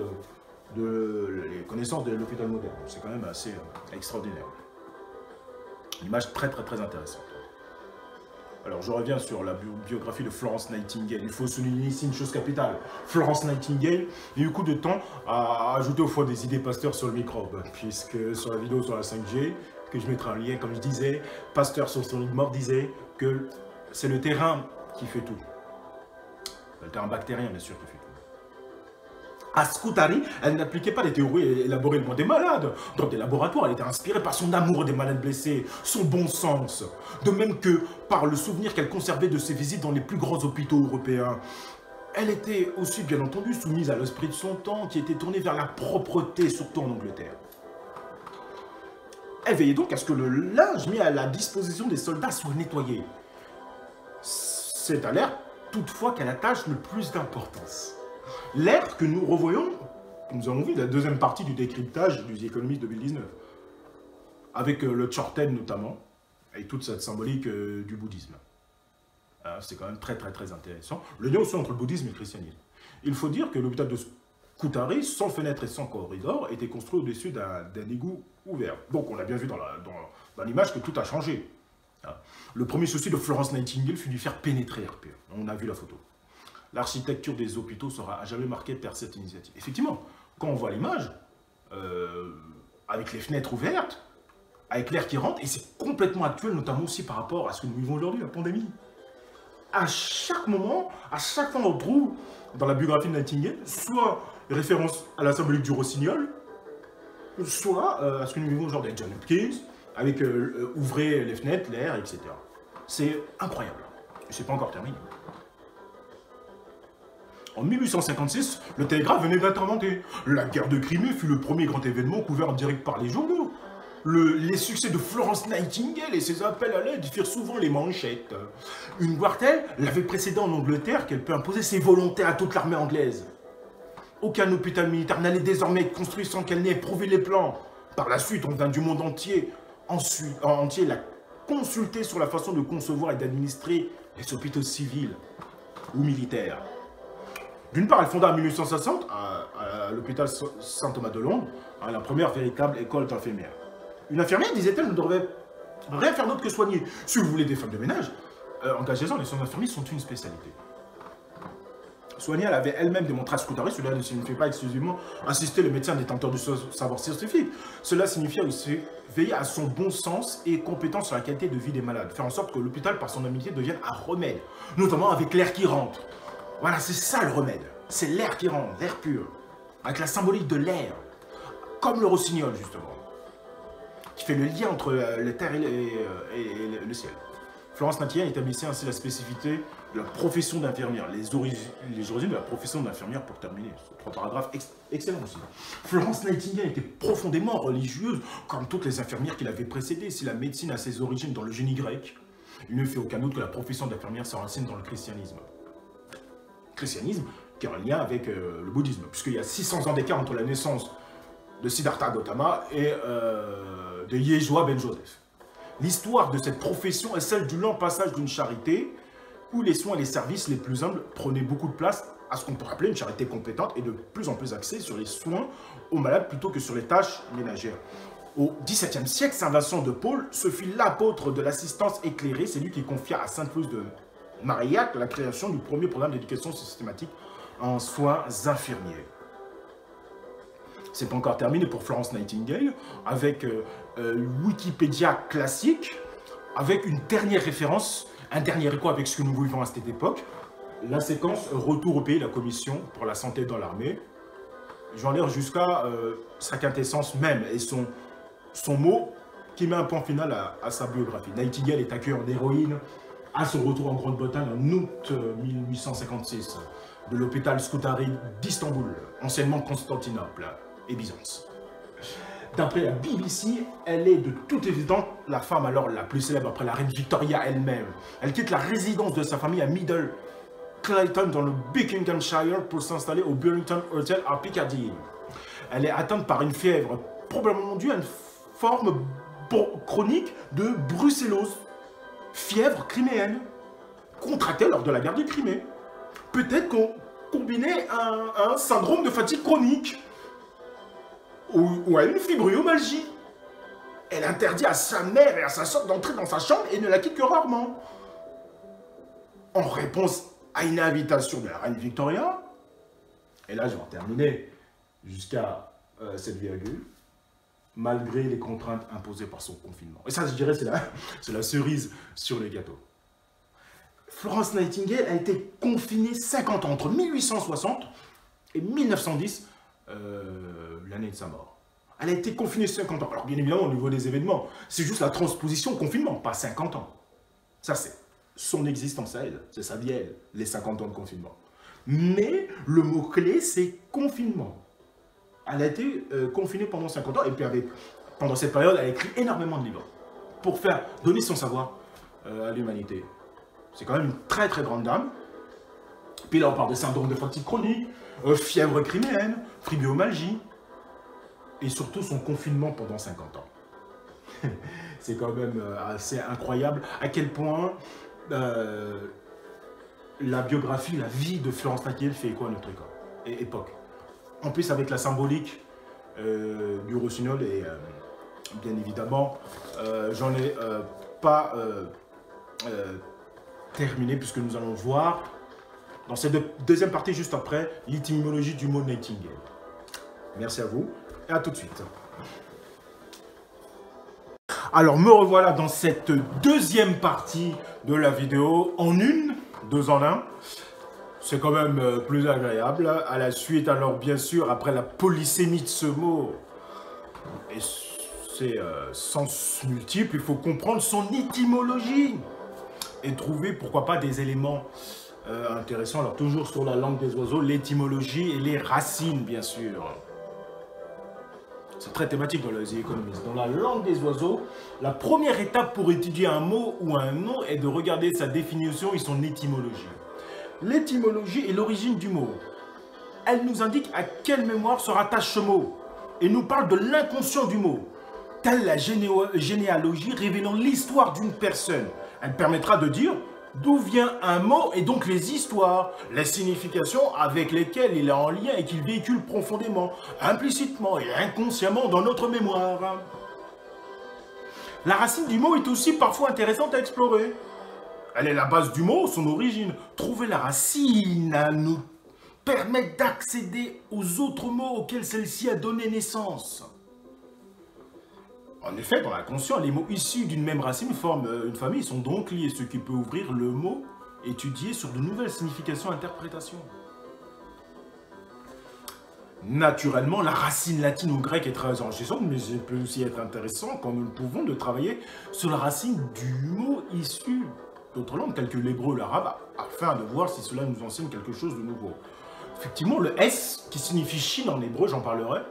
les connaissances de l'hôpital moderne. C'est quand même assez extraordinaire. Une image très intéressante. Alors je reviens sur la biographie de Florence Nightingale. Il faut souligner ici une chose capitale. Florence Nightingale a eu beaucoup de temps à ajouter au fond des idées Pasteur sur le microbe. Puisque sur la vidéo sur la 5G, que je mettrai un lien comme je disais, Pasteur sur son lit de mort disait que c'est le terrain qui fait tout. Le terrain bactérien bien sûr qui fait tout. À Scutari, elle n'appliquait pas des théories élaborées loin des malades. Dans des laboratoires, elle était inspirée par son amour des malades blessés, son bon sens. De même que par le souvenir qu'elle conservait de ses visites dans les plus grands hôpitaux européens. Elle était aussi, bien entendu, soumise à l'esprit de son temps, qui était tourné vers la propreté, surtout en Angleterre. Elle veillait donc à ce que le linge mis à la disposition des soldats soit nettoyé. C'est à l'air, toutefois, qu'elle attache le plus d'importance. L'air que nous revoyons, nous avons vu la deuxième partie du décryptage du The Economist 2019, avec le Chorten notamment, et toute cette symbolique du bouddhisme. C'est quand même très intéressant. Le lien aussi entre le bouddhisme et le christianisme. Il faut dire que l'hôpital de Scutari, sans fenêtre et sans corridor, était construit au-dessus d'un égout ouvert. Donc on a bien vu dans l'image que tout a changé. Le premier souci de Florence Nightingale fut de lui faire pénétrer RPE. On a vu la photo. L'architecture des hôpitaux sera à jamais marquée par cette initiative. Effectivement, quand on voit l'image, avec les fenêtres ouvertes, avec l'air qui rentre, et c'est complètement actuel, notamment aussi par rapport à ce que nous vivons aujourd'hui, la pandémie. À chaque moment, à chaque fois on trouve dans la biographie de Nightingale, soit référence à la symbolique du rossignol, soit à ce que nous vivons aujourd'hui avec John Hopkins, avec ouvrez les fenêtres, l'air, etc. C'est incroyable. Et c'est pas encore terminé. En 1856, le télégraphe venait d'être inventé. La guerre de Crimée fut le premier grand événement couvert en direct par les journaux. Les succès de Florence Nightingale et ses appels à l'aide firent souvent les manchettes. Une gloire telle l'avait précédée en Angleterre qu'elle peut imposer ses volontés à toute l'armée anglaise. Aucun hôpital militaire n'allait désormais être construit sans qu'elle n'ait éprouvé les plans. Par la suite, on vint du monde entier, la consulter sur la façon de concevoir et d'administrer les hôpitaux civils ou militaires. D'une part, elle fonda en 1860, à l'hôpital Saint-Thomas de Londres, la première véritable école d'infirmières. Une infirmière, disait-elle, ne devrait rien faire d'autre que soigner. Si vous voulez des femmes de ménage, engagez-en, les soins infirmiers sont une spécialité. Soigner, elle avait elle-même démontré à Scutari, cela ne signifie pas exclusivement assister le médecin détenteur du savoir scientifique. Cela signifiait aussi veiller à son bon sens et compétence sur la qualité de vie des malades. Faire en sorte que l'hôpital, par son amitié, devienne un remède, notamment avec l'air qui rentre. Voilà, c'est ça le remède. C'est l'air qui rentre, l'air pur, avec la symbolique de l'air, comme le rossignol, justement, qui fait le lien entre la terre et le ciel. Florence Nightingale établissait ainsi la spécificité de la profession d'infirmière, les origines de la profession d'infirmière pour terminer. Trois paragraphes excellents aussi. Florence Nightingale était profondément religieuse, comme toutes les infirmières qui l'avaient précédée. Si la médecine a ses origines dans le génie grec, il ne fait aucun doute que la profession d'infirmière s'enracine dans le christianisme. Christianisme qui a un lien avec le bouddhisme, puisqu'il y a 600 ans d'écart entre la naissance de Siddhartha Gautama et de Yeshua ben Joseph. L'histoire de cette profession est celle du lent passage d'une charité où les soins et les services les plus humbles prenaient beaucoup de place à ce qu'on pourrait appeler une charité compétente et de plus en plus axée sur les soins aux malades plutôt que sur les tâches ménagères. Au XVIIe siècle, Saint Vincent de Paul se fit l'apôtre de l'assistance éclairée. C'est lui qui confia à Sainte Louise de Marillac la création du premier programme d'éducation systématique en soins infirmiers. C'est pas encore terminé pour Florence Nightingale, avec Wikipédia classique, avec une dernière référence, un dernier écho avec ce que nous vivons à cette époque, la séquence Retour au pays, la commission pour la santé dans l'armée. J'en lire jusqu'à sa quintessence même et son mot qui met un point final à sa biographie. Nightingale est accueillie en héroïne à son retour en Grande-Bretagne en août 1856 de l'hôpital Scutari d'Istanbul, anciennement Constantinople et Byzance. D'après la BBC, elle est de toute évidence la femme alors la plus célèbre après la reine Victoria elle-même. Elle quitte la résidence de sa famille à Clayton dans le Buckinghamshire pour s'installer au Burlington Hotel à Piccadilly. Elle est atteinte par une fièvre probablement due à une forme chronique de brucellose, fièvre criméenne, contractée lors de la guerre de Crimée. Peut-être qu'on combinait un syndrome de fatigue chronique ou à une fibromyalgie. Elle interdit à sa mère et à sa soeur d'entrer dans sa chambre et ne la quitte que rarement. En réponse à une invitation de la reine Victoria, et là je vais en terminer jusqu'à cette virgule, malgré les contraintes imposées par son confinement. Et ça, je dirais, c'est la cerise sur le gâteau. Florence Nightingale a été confinée 50 ans, entre 1860 et 1910, l'année de sa mort. Elle a été confinée 50 ans. Alors bien évidemment, au niveau des événements, c'est juste la transposition confinement, pas 50 ans. Ça, c'est son existence à elle, c'est sa vie à elle, les 50 ans de confinement. Mais le mot-clé, c'est confinement. Elle a été confinée pendant 50 ans, et puis pendant cette période, elle a écrit énormément de livres pour donner son savoir à l'humanité. C'est quand même une très très grande dame. Puis là, on parle de syndrome de fatigue chronique, fièvre criméenne, fibromyalgie, et surtout son confinement pendant 50 ans. C'est quand même assez incroyable à quel point la biographie, la vie de Florence Nightingale fait écho à notre époque. En plus, avec la symbolique du rossignol, et bien évidemment, j'en ai pas terminé, puisque nous allons voir dans cette deuxième partie, juste après, l'étymologie du mot Nightingale. Merci à vous, et à tout de suite. Alors, me revoilà dans cette deuxième partie de la vidéo, en deux en un. C'est quand même plus agréable. À la suite, alors bien sûr, après la polysémie de ce mot, et c'est sens multiple, il faut comprendre son étymologie et trouver, pourquoi pas, des éléments intéressants. Alors toujours sur la langue des oiseaux, l'étymologie et les racines, bien sûr. C'est très thématique dans les économistes. Dans la langue des oiseaux, la première étape pour étudier un mot ou un nom est de regarder sa définition et son étymologie. L'étymologie est l'origine du mot. Elle nous indique à quelle mémoire se rattache ce mot et nous parle de l'inconscient du mot, telle la généalogie révélant l'histoire d'une personne. Elle permettra de dire d'où vient un mot et donc les histoires, les significations avec lesquelles il est en lien et qu'il véhicule profondément, implicitement et inconsciemment dans notre mémoire. La racine du mot est aussi parfois intéressante à explorer. Elle est la base du mot, son origine. Trouver la racine nous permet d'accéder aux autres mots auxquels celle-ci a donné naissance. En effet, dans l'inconscient, les mots issus d'une même racine forment une famille, ils sont donc liés, ce qui peut ouvrir le mot étudié sur de nouvelles significations et interprétations. Naturellement, la racine latine ou grecque est très enrichissante, mais il peut aussi être intéressant quand nous pouvons de travailler sur la racine du mot issu d'autres langues, telles que l'hébreu ou l'arabe, afin de voir si cela nous enseigne quelque chose de nouveau. Effectivement, le S, qui signifie Chine en hébreu, j'en parlerai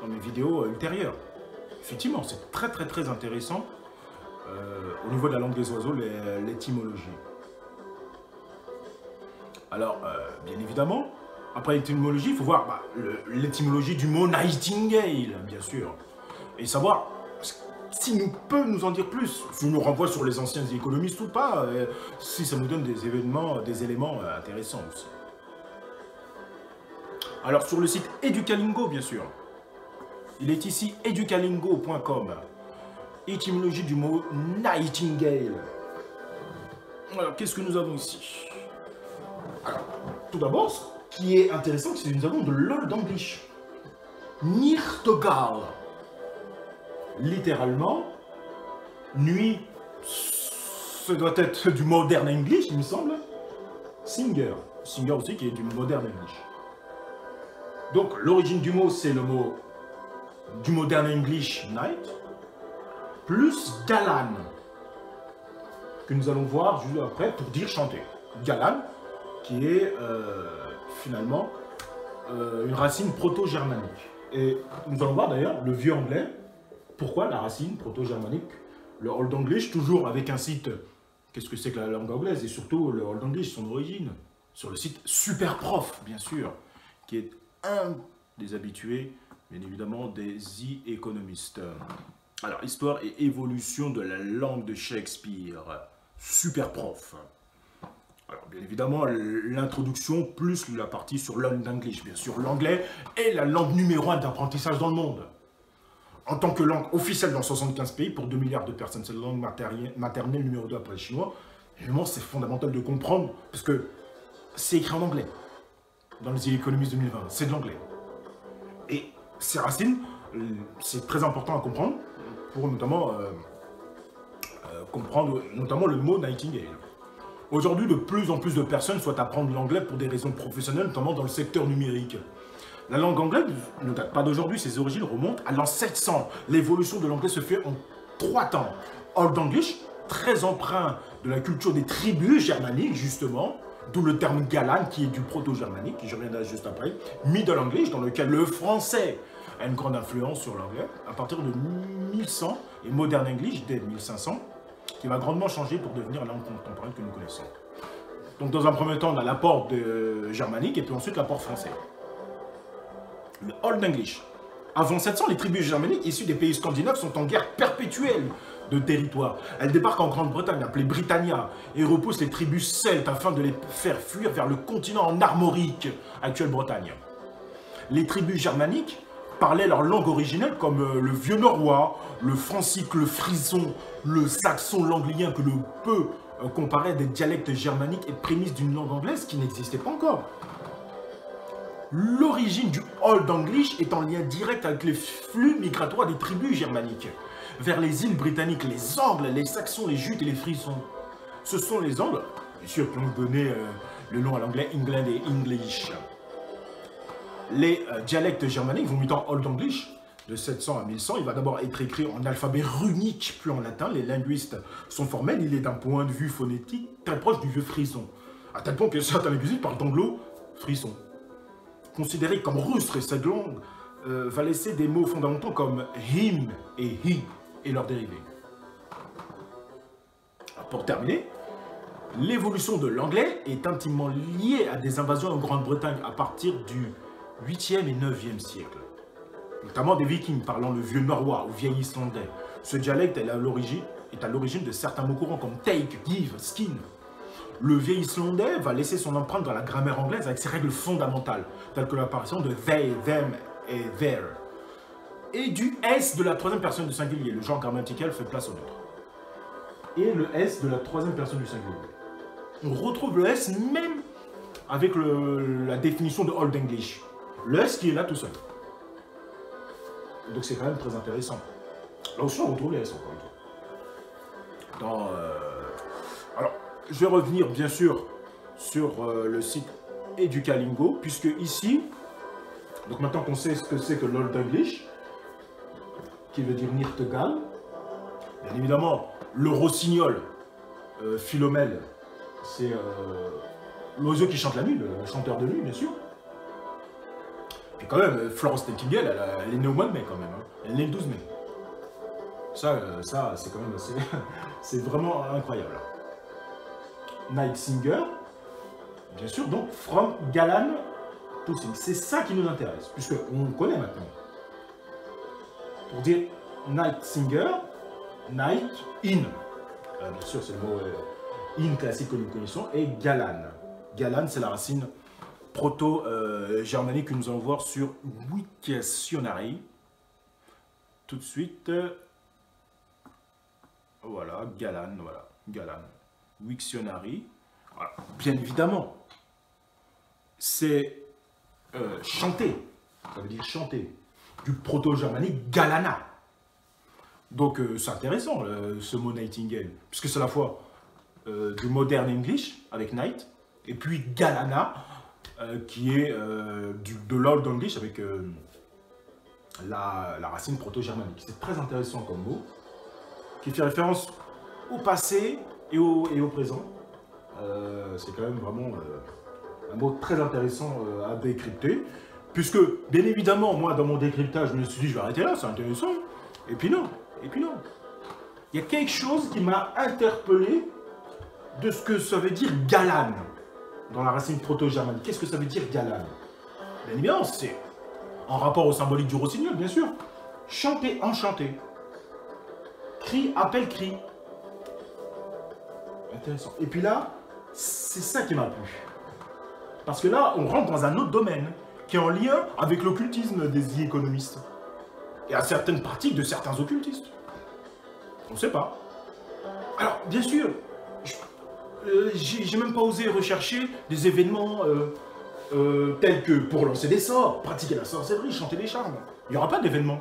dans mes vidéos ultérieures. Effectivement, c'est très très très intéressant au niveau de la langue des oiseaux, l'étymologie. Alors, bien évidemment, après l'étymologie, il faut voir l'étymologie du mot Nightingale, bien sûr, et savoir s'il peut nous en dire plus, si nous renvoie sur les anciens économistes ou pas, si ça nous donne des éléments intéressants aussi. Alors, sur le site Educalingo, bien sûr, il est ici educalingo.com, étymologie du mot Nightingale. Alors, qu'est-ce que nous avons ici? Alors, tout d'abord, ce qui est intéressant, c'est que nous avons de l'Old English. Nirtogal. Littéralement, nuit, ce doit être du modern English, il me semble. Singer. Singer aussi, qui est du modern English. Donc, l'origine du mot, c'est le mot du modern English night, plus galan, que nous allons voir juste après pour dire chanter. Galan, qui est finalement une racine proto-germanique. Et nous allons voir d'ailleurs le vieux anglais, pourquoi la racine proto-germanique, le Old English, toujours avec un site qu'est-ce que c'est que la langue anglaise et surtout le Old English, son origine, sur le site Superprof, bien sûr, qui est un des habitués, bien évidemment, des The Economist. Alors, histoire et évolution de la langue de Shakespeare, Superprof. Alors, bien évidemment, l'introduction plus la partie sur l'Old English, bien sûr. L'anglais est la langue numéro 1 d'apprentissage dans le monde. En tant que langue officielle dans 75 pays, pour 2 milliards de personnes, c'est la langue maternelle numéro 2 après le chinois. Évidemment, c'est fondamental de comprendre, parce que c'est écrit en anglais. Dans les Economist 2020, c'est de l'anglais. Et ces racines, c'est très important à comprendre, pour notamment comprendre notamment le mot Nightingale. Aujourd'hui, de plus en plus de personnes souhaitent apprendre l'anglais pour des raisons professionnelles, notamment dans le secteur numérique. La langue anglaise ne date pas d'aujourd'hui, ses origines remontent à l'an 700. L'évolution de l'anglais se fait en 3 temps. Old English, très empreint de la culture des tribus germaniques, justement, d'où le terme galan, qui est du proto-germanique, je reviendrai juste après. Middle English, dans lequel le français a une grande influence sur l'anglais, à partir de 1100, et Modern English, dès 1500, qui va grandement changer pour devenir la langue contemporaine que nous connaissons. Donc dans un premier temps, on a l'apport germanique, et puis ensuite l'apport français. Le Old English. Avant 700, les tribus germaniques issues des pays scandinaves sont en guerre perpétuelle de territoire. Elles débarquent en Grande-Bretagne, appelée Britannia, et repoussent les tribus celtes afin de les faire fuir vers le continent en armorique, actuelle Bretagne. Les tribus germaniques parlaient leur langue originelle comme le vieux norrois, le francique, le frison, le saxon, l'anglien, que l'on peut comparer à des dialectes germaniques et prémices d'une langue anglaise qui n'existait pas encore. L'origine du Old English est en lien direct avec les flux migratoires des tribus germaniques vers les îles britanniques, les Angles, les Saxons, les Jutes et les Frisons. Ce sont les Angles, bien sûr, qui ont donné le nom à l'anglais England et English. Les dialectes germaniques vont muter en Old English de 700 à 1100. Il va d'abord être écrit en alphabet runique, puis en latin. Les linguistes sont formels. Il est d'un point de vue phonétique très proche du vieux frison, à tel point que certains linguistes parlent d'anglo-frison. Considéré comme rustre, cette langue va laisser des mots fondamentaux comme him et he et leurs dérivés. Pour terminer, l'évolution de l'anglais est intimement liée à des invasions en Grande-Bretagne à partir du 8e et 9e siècle, notamment des Vikings parlant le vieux norrois ou vieil islandais. Ce dialecte est à l'origine de certains mots courants comme take, give, skin. Le vieil islandais va laisser son empreinte dans la grammaire anglaise avec ses règles fondamentales, telles que l'apparition de they, them et their, et du S de la troisième personne du singulier. Le genre grammatical fait place au neutre. Et le S de la troisième personne du singulier. On retrouve le S même avec la définition de Old English. Le S qui est là tout seul. Donc c'est quand même très intéressant. Là aussi on retrouve les S encore une fois. Alors, je vais revenir bien sûr sur le site Educalingo, puisque ici, donc maintenant qu'on sait ce que c'est que l'Old English, qui veut dire Nirtegal, bien évidemment, le rossignol, Philomèle, c'est l'oiseau qui chante la nuit, le chanteur de nuit, bien sûr. Puis quand même, Florence Nightingale, elle est née au mois de mai quand même, hein. Elle est née le 12 mai. Ça c'est quand même assez... c'est vraiment incroyable. Night Singer, bien sûr, donc from Galan to Sing. C'est ça qui nous intéresse, puisque on connaît maintenant. Pour dire Night Singer, Night in. Bien sûr, c'est le mot in classique que nous connaissons, et Galan. Galan, c'est la racine proto-germanique que nous allons voir sur Wiktionary. Tout de suite. Voilà, Galan, voilà, Galan. Wiktionary. Voilà. Bien évidemment, c'est chanter, ça veut dire chanter, du proto-germanique Galana. Donc c'est intéressant ce mot Nightingale, puisque c'est à la fois du modern English avec night, et puis Galana, qui est de l'Old English avec la racine proto-germanique. C'est très intéressant comme mot, qui fait référence au passé et au présent. C'est quand même vraiment un mot très intéressant à décrypter, puisque, bien évidemment, moi, dans mon décryptage, je me suis dit, je vais arrêter là, c'est intéressant. Et puis non, et puis non. Il y a quelque chose qui m'a interpellé de ce que ça veut dire Galan dans la racine proto-germanique. Qu'est-ce que ça veut dire Galan? Bien évidemment, c'est en rapport au symbolique du rossignol, bien sûr. Chanter, enchanter. Cri, appel, cri. Intéressant. Et puis là, c'est ça qui m'a plu. Parce que là, on rentre dans un autre domaine qui est en lien avec l'occultisme des économistes. Et à certaines pratiques de certains occultistes. On ne sait pas. Alors, bien sûr, j'ai même pas osé rechercher des événements tels que pour lancer des sorts, pratiquer la sorcellerie, chanter des charmes. Il n'y aura pas d'événement.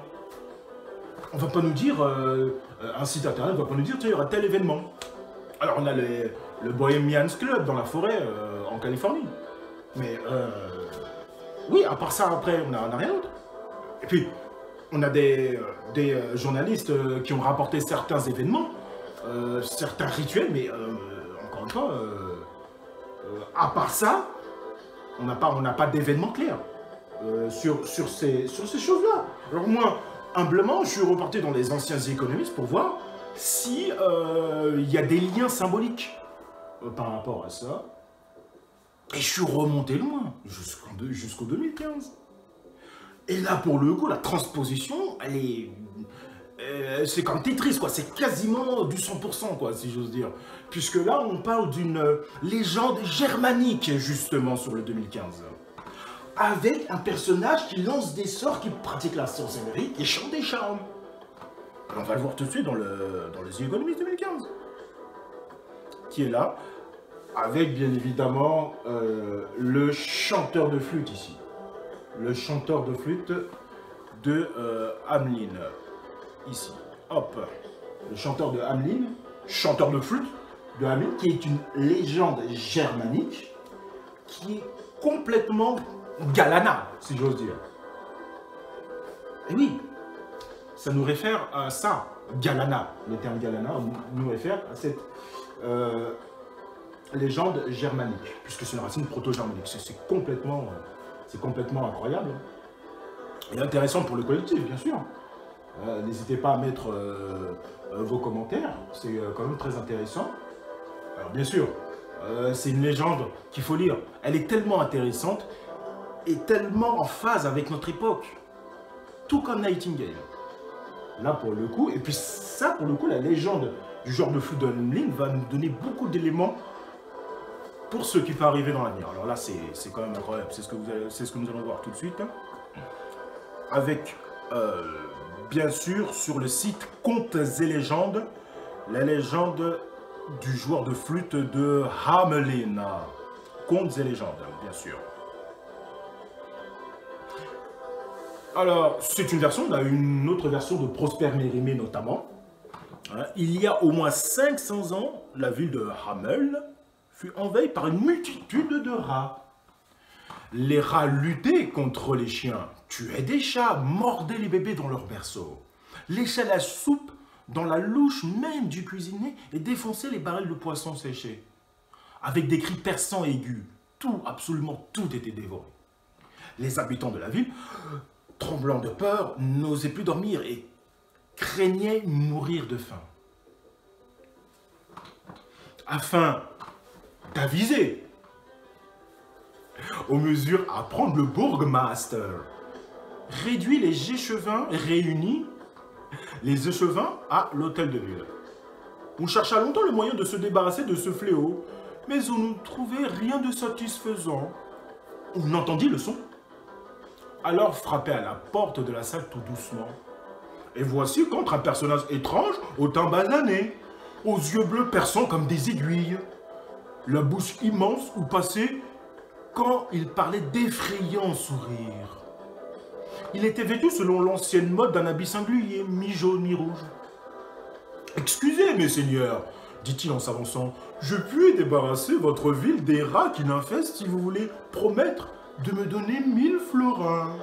On va pas nous dire, un site internet va pas nous dire, il y aura tel événement. Alors on a le Bohemians Club dans la forêt en Californie. Mais oui, à part ça, après, on n'a rien d'autre. Et puis, on a des journalistes qui ont rapporté certains événements, certains rituels, mais encore une fois, à part ça, on n'a pas d'événement clair sur ces choses-là. Alors moi, humblement, je suis reparti dans les anciens économistes pour voir si il y a des liens symboliques par rapport à ça. Et je suis remonté loin, jusqu'en 2015. Et là, pour le coup, la transposition, elle est... c'est comme Tetris, quoi. C'est quasiment du 100%, quoi, si j'ose dire. Puisque là, on parle d'une légende germanique, justement, sur le 2015. Avec un personnage qui lance des sorts, qui pratique la sorcellerie et chante des charmes. On va le voir tout de suite dans les économistes 2015. Qui est là, avec bien évidemment le chanteur de flûte ici. Le chanteur de flûte de Hamelin. Ici. Hop. Le chanteur de Hamelin, chanteur de flûte de Hamelin, qui est une légende germanique qui est complètement galana, si j'ose dire. Et oui, ça nous réfère à ça, galana. Le terme galana nous réfère à cette légende germanique, puisque c'est une racine proto-germanique. C'est complètement incroyable. Et intéressant pour le collectif, bien sûr. N'hésitez pas à mettre vos commentaires, c'est quand même très intéressant. Alors bien sûr, c'est une légende qu'il faut lire. Elle est tellement intéressante et tellement en phase avec notre époque. Tout comme Nightingale. Là pour le coup, et puis ça pour le coup, la légende du genre de flûte de Hamelin va nous donner beaucoup d'éléments pour ce qui peut arriver dans l'avenir. Alors là c'est quand même incroyable, c'est ce que nous allons voir tout de suite. Avec... bien sûr, sur le site Contes et légendes, la légende du joueur de flûte de Hamelin. Contes et légendes, bien sûr. Alors, c'est une version, on a une autre version de Prosper Mérimée notamment. Il y a au moins 500 ans, la ville de Hamel fut envahie par une multitude de rats. Les rats luttaient contre les chiens, tuaient des chats, mordaient les bébés dans leur berceau, léchaient la soupe dans la louche même du cuisinier et défonçaient les barils de poissons séchés. Avec des cris perçants et aigus, tout, absolument tout était dévoré. Les habitants de la ville, tremblants de peur, n'osaient plus dormir et craignaient mourir de faim. Afin d'aviser, aux mesures à prendre, le bourgmaster réduit les échevins, réunit les échevins à l'hôtel de ville. On chercha longtemps le moyen de se débarrasser de ce fléau, mais on ne trouvait rien de satisfaisant. On entendit le son. Alors frappait à la porte de la salle tout doucement. Et voici qu'entre un personnage étrange au teint basané, aux yeux bleus perçants comme des aiguilles, la bouche immense où passait quand il parlait d'effrayants sourires. Il était vêtu selon l'ancienne mode d'un habit singulier, mi-jaune, mi-rouge. « Excusez, mes seigneurs, dit-il en s'avançant, je puis débarrasser votre ville des rats qui l'infestent si vous voulez promettre de me donner 1000 florins. »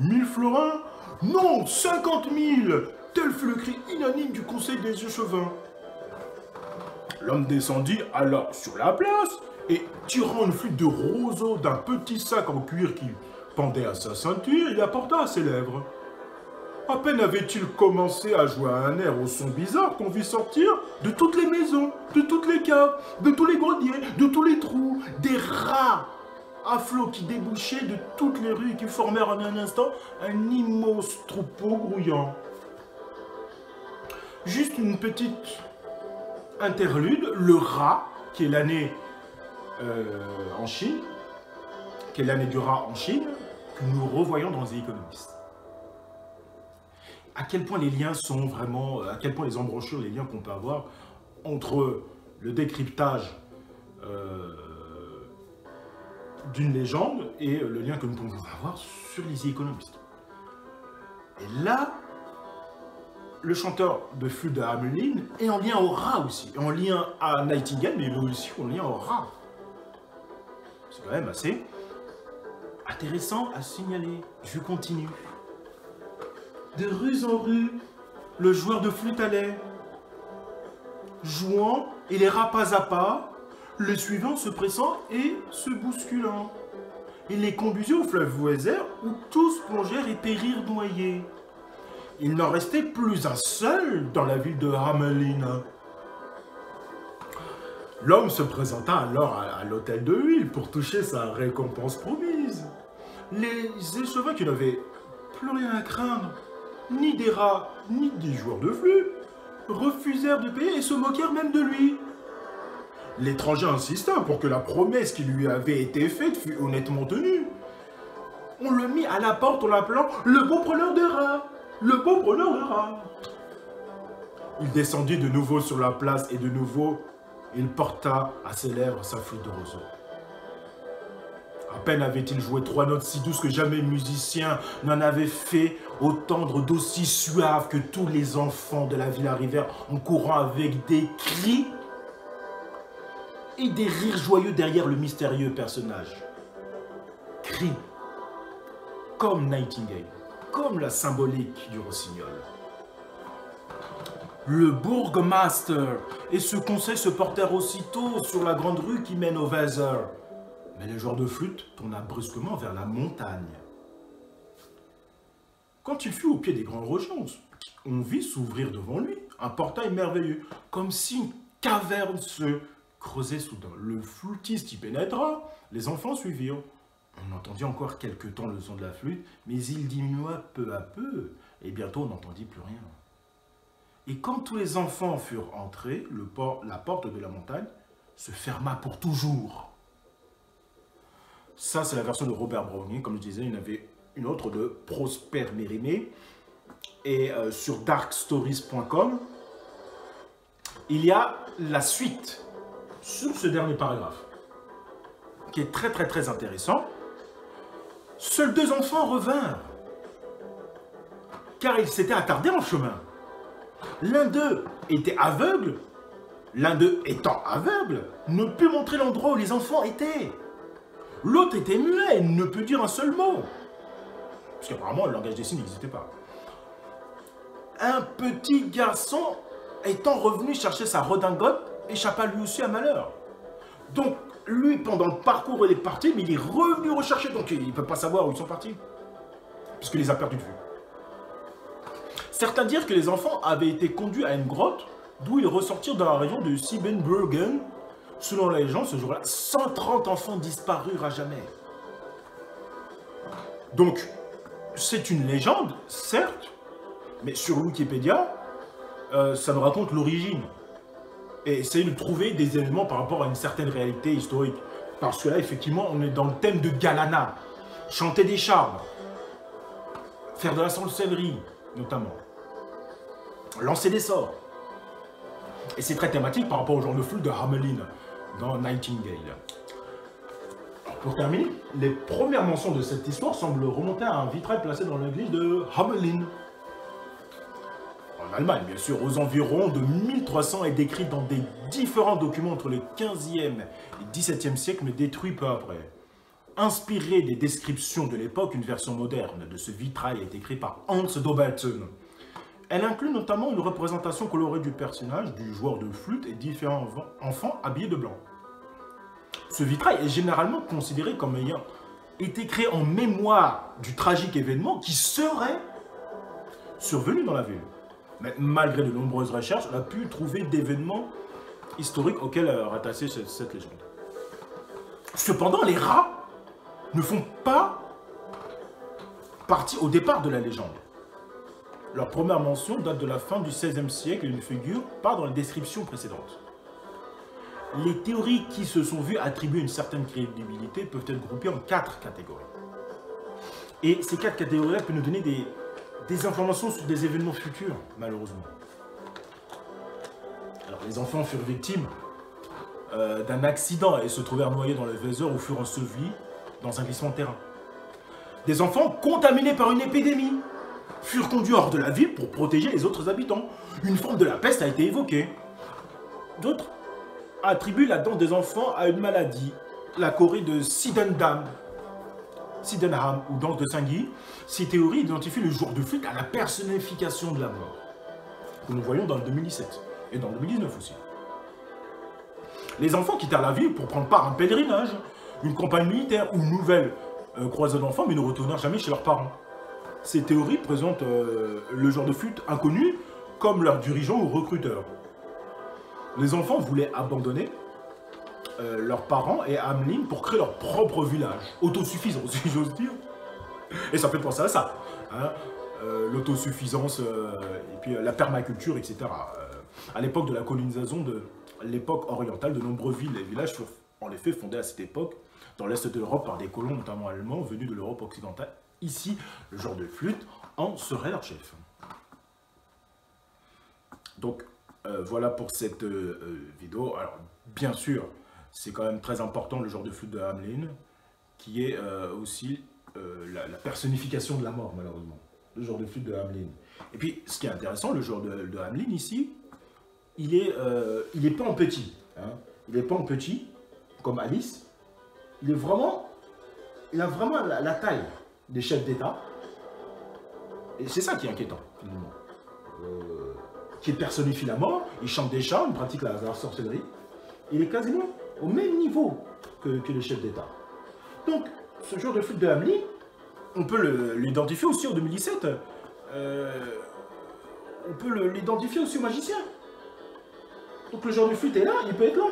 1000 florins? Non, 50 000! Tel fut le cri unanime du conseil des échevins. L'homme descendit alors sur la place et, tirant une flûte de roseau d'un petit sac en cuir qui pendait à sa ceinture, il apporta à ses lèvres. « À peine avait-il commencé à jouer à un air au son bizarre qu'on vit sortir de toutes les maisons, de toutes les caves, de tous les greniers, de tous les trous, des rats à flot qui débouchaient de toutes les rues et qui formèrent en un instant un immense troupeau grouillant. Juste une petite interlude, le rat, qui est l'année en Chine, qui est l'année du rat en Chine, que nous revoyons dans The Economist. À quel point les liens sont vraiment, à quel point les embranchures, les liens qu'on peut avoir entre le décryptage d'une légende et le lien que nous pouvons avoir sur les The Economist. Et là, le chanteur de flûte de Hamelin est en lien au rat aussi, en lien à Nightingale, mais aussi en lien au rat. C'est quand même assez intéressant à signaler. Je continue. De rue en rue, le joueur de flûte allait, jouant et les rats pas à pas, le suivant se pressant et se bousculant. Il les conduisit au fleuve Weser où tous plongèrent et périrent noyés. Il n'en restait plus un seul dans la ville de Hamelin. L'homme se présenta alors à l'hôtel de Huile pour toucher sa récompense promise. Les échevins qui n'avaient plus rien à craindre, ni des rats, ni des joueurs de flûte, refusèrent de payer et se moquèrent même de lui. L'étranger insista pour que la promesse qui lui avait été faite fût honnêtement tenue. On le mit à la porte en l'appelant le beau preneur de rats. Le beau preneur de rats. Il descendit de nouveau sur la place et de nouveau, il porta à ses lèvres sa flûte de roseau. À peine avait-il joué 3 notes si douces que jamais musicien n'en avait fait entendre d'aussi suaves que tous les enfants de la ville arrivèrent en courant avec des cris et des rires joyeux derrière le mystérieux personnage. Cris, comme Nightingale, comme la symbolique du rossignol. Le bourgmaster et ce conseil se portèrent aussitôt sur la grande rue qui mène au Weser. Mais le joueur de flûte tourna brusquement vers la montagne. Quand il fut au pied des grands rochers, on vit s'ouvrir devant lui un portail merveilleux, comme si une caverne se creusait soudain. Le flûtiste y pénétra, les enfants suivirent. On entendit encore quelque temps le son de la flûte, mais il diminua peu à peu, et bientôt on n'entendit plus rien. Et quand tous les enfants furent entrés, la porte de la montagne se ferma pour toujours. Ça, c'est la version de Robert Browning. Comme je disais, il y en avait une autre de Prosper Mérimée. Et sur darkstories.com, il y a la suite sur ce dernier paragraphe, qui est très très très intéressant. Seuls 2 enfants revinrent, car ils s'étaient attardés en chemin. L'un d'eux était aveugle, l'un d'eux étant aveugle, ne put montrer l'endroit où les enfants étaient. L'autre était muet et ne peut dire un seul mot. Parce qu'apparemment, le langage des signes n'existait pas. Un petit garçon, étant revenu chercher sa redingote, échappa lui aussi à malheur. Donc, lui, pendant le parcours, il est parti, mais il est revenu rechercher. Donc, il ne peut pas savoir où ils sont partis. Puisqu'il les a perdus de vue. Certains dirent que les enfants avaient été conduits à une grotte, d'où ils ressortirent dans la région de Siebenbürgen. Selon la légende, ce jour-là, 130 enfants disparurent à jamais. Donc, c'est une légende, certes, mais sur Wikipédia, ça nous raconte l'origine. Et essayer de trouver des éléments par rapport à une certaine réalité historique. Parce que là, effectivement, on est dans le thème de Galana. Chanter des charmes. Faire de la sorcellerie, notamment. Lancer des sorts. Et c'est très thématique par rapport au genre de flûte de Hamelin dans Nightingale. Pour terminer, les premières mentions de cette histoire semblent remonter à un vitrail placé dans l'église de Hamelin. En Allemagne, bien sûr, aux environs de 1300 et décrit dans des différents documents entre le 15e et 17e siècle, mais détruit peu après. Inspiré des descriptions de l'époque, une version moderne de ce vitrail est écrite par Hans Dobelten. Elle inclut notamment une représentation colorée du personnage, du joueur de flûte et différents enfants habillés de blanc. Ce vitrail est généralement considéré comme ayant été créé en mémoire du tragique événement qui serait survenus dans la ville. Mais malgré de nombreuses recherches, on a pu trouver d'événements historiques auxquels rattacher cette légende. Cependant, les rats ne font pas partie au départ de la légende. Leur première mention date de la fin du XVIe siècle et ne figure pas dans les descriptions précédentes. Les théories qui se sont vues attribuer une certaine crédibilité peuvent être groupées en 4 catégories. Et ces 4 catégories-là peuvent nous donner des informations sur des événements futurs, malheureusement. Alors, les enfants furent victimes d'un accident et se trouvèrent noyés dans le Weser ou furent ensevelis dans un glissement de terrain. Des enfants contaminés par une épidémie furent conduits hors de la ville pour protéger les autres habitants. Une forme de la peste a été évoquée. D'autres attribuent la danse des enfants à une maladie, la chorée de Sydenham ou danse de Saint-Guy. Ces théories identifient le jour de flûte à la personnification de la mort, que nous voyons dans le 2017 et dans le 2019 aussi. Les enfants quittèrent la ville pour prendre part à un pèlerinage, une campagne militaire ou une nouvelle croisade d'enfants, mais ne retournèrent jamais chez leurs parents. Ces théories présentent le genre de flûte inconnu comme leur dirigeant ou recruteur. Les enfants voulaient abandonner leurs parents et Hamelin pour créer leur propre village, autosuffisant si j'ose dire. Et ça fait penser à ça, hein, l'autosuffisance et puis la permaculture, etc. À l'époque de la colonisation de l'époque orientale, de nombreuses villes et villages furent en effet fondés à cette époque dans l'est de l'Europe par des colons, notamment allemands, venus de l'Europe occidentale. Ici, le genre de flûte en serait leur chef. Donc, voilà pour cette vidéo. Alors, bien sûr, c'est quand même très important le genre de flûte de Hamelin, qui est aussi la personnification de la mort, malheureusement. Le genre de flûte de Hamelin. Et puis, ce qui est intéressant, le genre de Hamelin ici, il est pas en petit. Hein. Il n'est pas en petit, comme Alice. Il a vraiment la taille des chefs d'État. Et c'est ça qui est inquiétant, finalement. Qui personnifie la mort, il chante des chants, il pratique la sorcellerie. Il est quasiment au même niveau que les chefs d'État. Donc, ce genre de flûte de Hamelin, on peut l'identifier aussi en 2017. On peut l'identifier aussi au magicien. Donc le genre de flûte est là, il peut être là.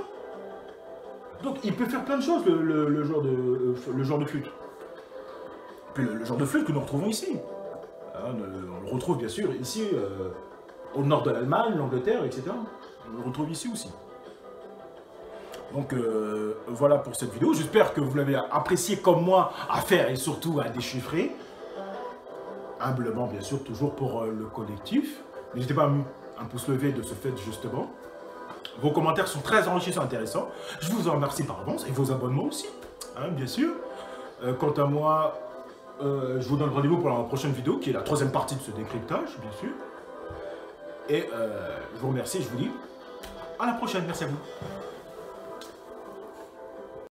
Donc il peut faire plein de choses, le genre de flûte. Puis le genre de flûte que nous retrouvons ici. Hein, on le retrouve bien sûr ici, au nord de l'Allemagne, l'Angleterre, etc. On le retrouve ici aussi. Donc voilà pour cette vidéo. J'espère que vous l'avez apprécié comme moi à faire et surtout à déchiffrer. Humblement, bien sûr, toujours pour le collectif. N'hésitez pas à mettre un pouce levé de ce fait, justement. Vos commentaires sont très enrichissants et intéressants. Je vous en remercie par avance et vos abonnements aussi, hein, bien sûr. Quant à moi, je vous donne rendez-vous pour la prochaine vidéo, qui est la 3e partie de ce décryptage, bien sûr. Et je vous remercie et je vous dis à la prochaine. Merci à vous.